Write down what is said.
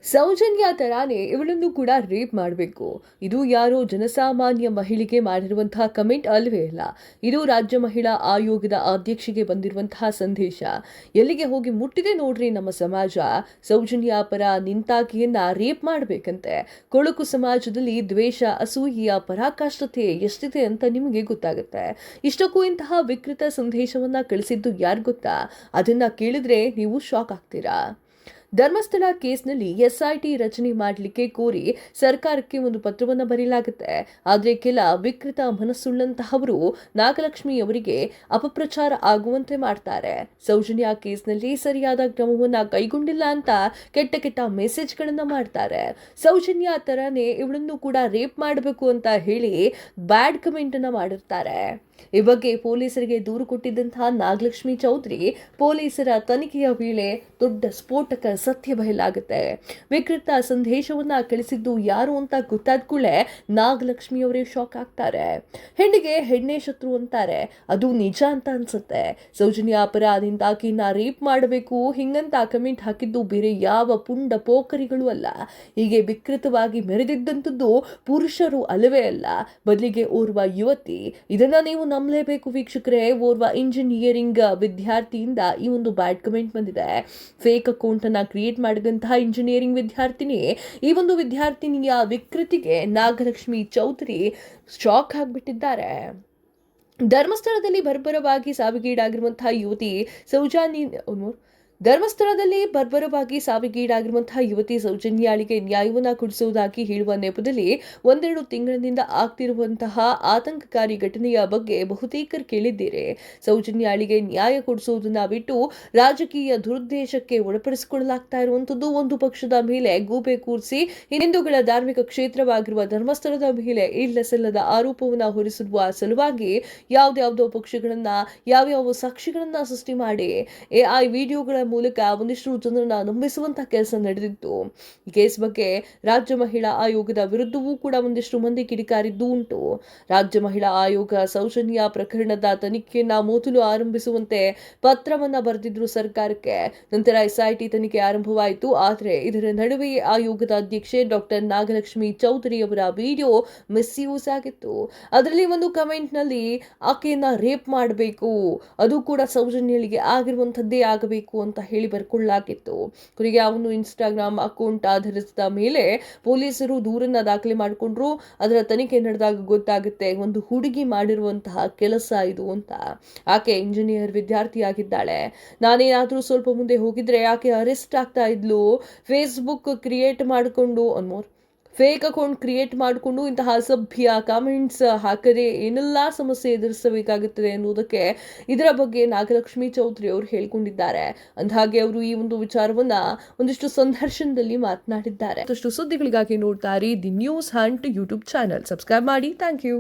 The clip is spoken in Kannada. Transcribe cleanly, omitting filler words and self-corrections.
ಸೌಜನ್ಯ ತರಾನೇ ಇವಳನ್ನು ಕೂಡ ರೇಪ್ ಮಾಡಬೇಕು. ಇದು ಯಾರೋ ಜನಸಾಮಾನ್ಯ ಮಹಿಳೆಗೆ ಮಾಡಿರುವಂತಹ ಕಮೆಂಟ್ ಅಲ್ವೇ ಅಲ್ಲ. ಇದು ರಾಜ್ಯ ಮಹಿಳಾ ಆಯೋಗದ ಅಧ್ಯಕ್ಷೆಗೆ ಬಂದಿರುವಂತಹ ಸಂದೇಶ. ಎಲ್ಲಿಗೆ ಹೋಗಿ ಮುಟ್ಟಿದೆ ನೋಡ್ರಿ ನಮ್ಮ ಸಮಾಜ. ಸೌಜನ್ಯ ಪರ ನಿಂತಾಕಿಯನ್ನ ರೇಪ್ ಮಾಡಬೇಕಂತೆ. ಕೊಳಕು ಸಮಾಜದಲ್ಲಿ ದ್ವೇಷ, ಅಸೂಯೆಯ ಪರಾಕಾಷ್ಠತೆ ಎಷ್ಟಿದೆ ಅಂತ ನಿಮಗೆ ಗೊತ್ತಾಗುತ್ತೆ. ಇಷ್ಟಕ್ಕೂ ಇಂತಹ ವಿಕೃತ ಸಂದೇಶವನ್ನ ಕಳಿಸಿದ್ದು ಯಾರು ಗೊತ್ತಾ? ಅದನ್ನ ಕೇಳಿದ್ರೆ ನೀವು ಶಾಕ್ ಆಗ್ತೀರಾ. ಧರ್ಮಸ್ಥಳ ಕೇಸ್ನಲ್ಲಿ ಎಸ್ಐಟಿ ರಚನೆ ಮಾಡಲಿಕ್ಕೆ ಕೋರಿ ಸರ್ಕಾರಕ್ಕೆ ಒಂದು ಪತ್ರವನ್ನು ಬರೆಯಲಾಗುತ್ತೆ. ಆದರೆ ಕೆಲ ವಿಕೃತ ಮನಸ್ಸುಳ್ಳಂತಹವರು ನಾಗಲಕ್ಷ್ಮಿ ಅವರಿಗೆ ಅಪಪ್ರಚಾರ ಆಗುವಂತೆ ಮಾಡ್ತಾರೆ. ಸೌಜನ್ಯ ಕೇಸ್ನಲ್ಲಿ ಸರಿಯಾದ ಕ್ರಮವನ್ನ ಕೈಗೊಂಡಿಲ್ಲ ಅಂತ ಕೆಟ್ಟ ಮೆಸೇಜ್ಗಳನ್ನ ಮಾಡ್ತಾರೆ. ಸೌಜನ್ಯ ತರಾನೇ ಇವಳನ್ನು ಕೂಡ ರೇಪ್ ಮಾಡಬೇಕು ಅಂತ ಹೇಳಿ ಬ್ಯಾಡ್ ಕಮೆಂಟ್ ಅನ್ನ ಮಾಡಿರ್ತಾರೆ. ಈ ಬಗ್ಗೆ ಪೊಲೀಸರಿಗೆ ದೂರು ಕೊಟ್ಟಿದ್ದಂತಹ ನಾಗಲಕ್ಷ್ಮಿ ಚೌಧರಿ ಪೊಲೀಸರ ತನಿಖೆಯ ವೇಳೆ ದೊಡ್ಡ ಸ್ಫೋಟಕ ಸತ್ಯ ಬಯಲಾಗುತ್ತೆ. ವಿಕೃತ ಸಂದೇಶವನ್ನ ಕಳಿಸಿದ್ದು ಯಾರು ಅಂತ ಗೊತ್ತಾದ ಕೂಡಲೇ ನಾಗಲಕ್ಷ್ಮಿ ಅವರೇ ಶಾಕ್ ಆಗ್ತಾರೆ. ಹೆಣ್ಣಿಗೆ ಹೆಣ್ಣೆ ಶತ್ರು ಅಂತಾರೆ, ಅದು ನಿಜ ಅಂತ ಅನ್ಸುತ್ತೆ. ಸೌಜನ್ಯ ಅಪರಾಧಿಂದ ಆಕೆಯನ್ನ ರೇಪ್ ಮಾಡಬೇಕು ಹಿಂಗಂತ ಕಮೆಂಟ್ ಹಾಕಿದ್ದು ಬೇರೆ ಯಾವ ಪುಂಡ ಪೋಖರಿಗಳು ಅಲ್ಲ. ಹೀಗೆ ವಿಕೃತವಾಗಿ ಮೆರೆದಿದ್ದಂಥದ್ದು ಪುರುಷರು ಅಲ್ಲವೇ ಅಲ್ಲ, ಬದಲಿಗೆ ಓರ್ವ ಯುವತಿ. ಇದನ್ನ ನೀವು ನಂಬಲೇಬೇಕು ವೀಕ್ಷಕರೇ. ಓರ್ವ ಇಂಜಿನಿಯರಿಂಗ್ ವಿದ್ಯಾರ್ಥಿಯಿಂದ ಈ ಒಂದು ಬ್ಯಾಡ್ ಕಮೆಂಟ್ ಬಂದಿದೆ. ಫೇಕ್ ಅಕೌಂಟ್ ಅನ್ನ ಕ್ರಿಯೇಟ್ ಮಾಡಿದಂತಹ ಇಂಜಿನಿಯರಿಂಗ್ ವಿದ್ಯಾರ್ಥಿನಿ, ಈ ಒಂದು ವಿದ್ಯಾರ್ಥಿನಿಯ ವಿಕೃತಿಗೆ ನಾಗಲಕ್ಷ್ಮಿ ಚೌಧರಿ ಶಾಕ್ ಆಗಿಬಿಟ್ಟಿದ್ದಾರೆ. ಧರ್ಮಸ್ಥಳದಲ್ಲಿ ಬರ್ಬರವಾಗಿ ಸಾವಿಗೀಡಾಗಿರುವಂತಹ ಯುವತಿ ಸೌಜನ್ಯಾಳಿಗೆ ನ್ಯಾಯವನ್ನು ಕೊಡಿಸುವುದಾಗಿ ಹೇಳುವ ನೆಪದಲ್ಲಿ ಒಂದೆರಡು ತಿಂಗಳಿನಿಂದ ಆಗ್ತಿರುವಂತಹ ಆತಂಕಕಾರಿ ಘಟನೆಯ ಬಗ್ಗೆ ಬಹುತೇಕರು ಕೇಳಿದ್ದೀರಿ. ಸೌಜನ್ಯಾಳಿಗೆ ನ್ಯಾಯ ಕೊಡಿಸುವುದನ್ನ ಬಿಟ್ಟು ರಾಜಕೀಯ ದುರುದ್ದೇಶಕ್ಕೆ ಒಳಪಡಿಸಿಕೊಳ್ಳಲಾಗ್ತಾ ಇರುವಂತದ್ದು ಒಂದು ಪಕ್ಷದ ಮೇಲೆ ಗೂಬೆ ಕೂರಿಸಿ ಹಿಂದೂಗಳ ಧಾರ್ಮಿಕ ಕ್ಷೇತ್ರವಾಗಿರುವ ಧರ್ಮಸ್ಥಳದ ಮೇಲೆ ಇಲ್ಲಸಲ್ಲದ ಆರೋಪವನ್ನು ಹೊರಿಸುವ ಸಲುವಾಗಿ ಯಾವ್ದಾವುದೋ ಪಕ್ಷಗಳನ್ನ ಯಾವ್ಯಾವ ಸಾಕ್ಷಿಗಳನ್ನ ಸೃಷ್ಟಿ ಮಾಡಿ AI ವಿಡಿಯೋಗಳ ಮೂಲಕ ಒಂದಿಷ್ಟು ಜನರನ್ನ ನಂಬಿಸುವಂತಹ ಕೆಲಸ ನಡೆದಿತ್ತು. ಈ ಕೇಸ್ ಬಗ್ಗೆ ರಾಜ್ಯ ಮಹಿಳಾ ಆಯೋಗದ ವಿರುದ್ಧವೂ ಕೂಡ ಒಂದಿಷ್ಟು ಮಂದಿ ಕಿಡಿಕಾರಿದ್ದು ಉಂಟು. ರಾಜ್ಯ ಮಹಿಳಾ ಆಯೋಗ ಸೌಜನ್ಯ ಪ್ರಕರಣದ ತನಿಖೆಯನ್ನ ಮೊದಲು ಆರಂಭಿಸುವಂತೆ ಪತ್ರವನ್ನ ಬರೆದಿದ್ರು ಸರ್ಕಾರಕ್ಕೆ. ನಂತರ SIT ತನಿಖೆ ಆರಂಭವಾಯಿತು. ಆದರೆ ಇದರ ನಡುವೆಯೇ ಆಯೋಗದ ಅಧ್ಯಕ್ಷೆ ಡಾಕ್ಟರ್ ನಾಗಲಕ್ಷ್ಮಿ ಚೌಧರಿ ಅವರ ವಿಡಿಯೋ ಮಿಸ್ಯೂಸ್ ಆಗಿತ್ತು. ಅದರಲ್ಲಿ ಒಂದು ಕಮೆಂಟ್ ನಲ್ಲಿ ಆಕೆಯನ್ನ ರೇಪ್ ಮಾಡಬೇಕು, ಅದು ಕೂಡ ಸೌಜನ್ಯಳಿಗೆ ಆಗಿರುವಂತದ್ದೇ ಆಗಬೇಕು ಅಂತ ಹೇಳಿ ಬರ್ಕೊಳ್ಳಲಾಗಿತ್ತು. ಕೊನೆಗೆ ಆ ಒಂದು ಇನ್ಸ್ಟಾಗ್ರಾಮ್ ಅಕೌಂಟ್ ಆಧರಿಸಿದ ಮೇಲೆ ಪೊಲೀಸರು ದೂರನ್ನ ದಾಖಲೆ ಮಾಡಿಕೊಂಡ್ರು. ಅದರ ತನಿಖೆ ನಡೆದಾಗ ಗೊತ್ತಾಗುತ್ತೆ ಒಂದು ಹುಡುಗಿ ಮಾಡಿರುವಂತಹ ಕೆಲಸ ಇದು ಅಂತ. ಆಕೆ ಇಂಜಿನಿಯರ್ ವಿದ್ಯಾರ್ಥಿಯಾಗಿದ್ದಾಳೆ. ನಾನೇನಾದ್ರೂ ಸ್ವಲ್ಪ ಮುಂದೆ ಹೋಗಿದ್ರೆ ಆಕೆ ಅರೆಸ್ಟ್ ಆಗ್ತಾ ಇದ್ಲು. ಫೇಕ್ ಅಕೌಂಟ್ ಕ್ರಿಯೇಟ್ ಮಾಡಿಕೊಂಡು ಇಂತಹ ಅಸಭ್ಯ ಕಾಮೆಂಟ್ಸ್ ಹಾಕದೆ ಏನೆಲ್ಲಾ ಸಮಸ್ಯೆ ಎದುರಿಸಬೇಕಾಗುತ್ತದೆ ಎನ್ನುವುದಕ್ಕೆ ಇದರ ಬಗ್ಗೆ ನಾಗಲಕ್ಷ್ಮಿ ಚೌಧರಿ ಅವರು ಹೇಳ್ಕೊಂಡಿದ್ದಾರೆ. ಅಂದಹಾಗೆ ಅವರು ಈ ಒಂದು ವಿಚಾರವನ್ನ ಒಂದಿಷ್ಟು ಸಂದರ್ಶನದಲ್ಲಿ ಮಾತನಾಡಿದ್ದಾರೆ. ಮತ್ತಷ್ಟು ಸುದ್ದಿಗಳಿಗಾಗಿ ನೋಡ್ತಾ ಇರಿ the News Hunt YouTube channel. Subscribe ಮಾಡಿ. Thank you.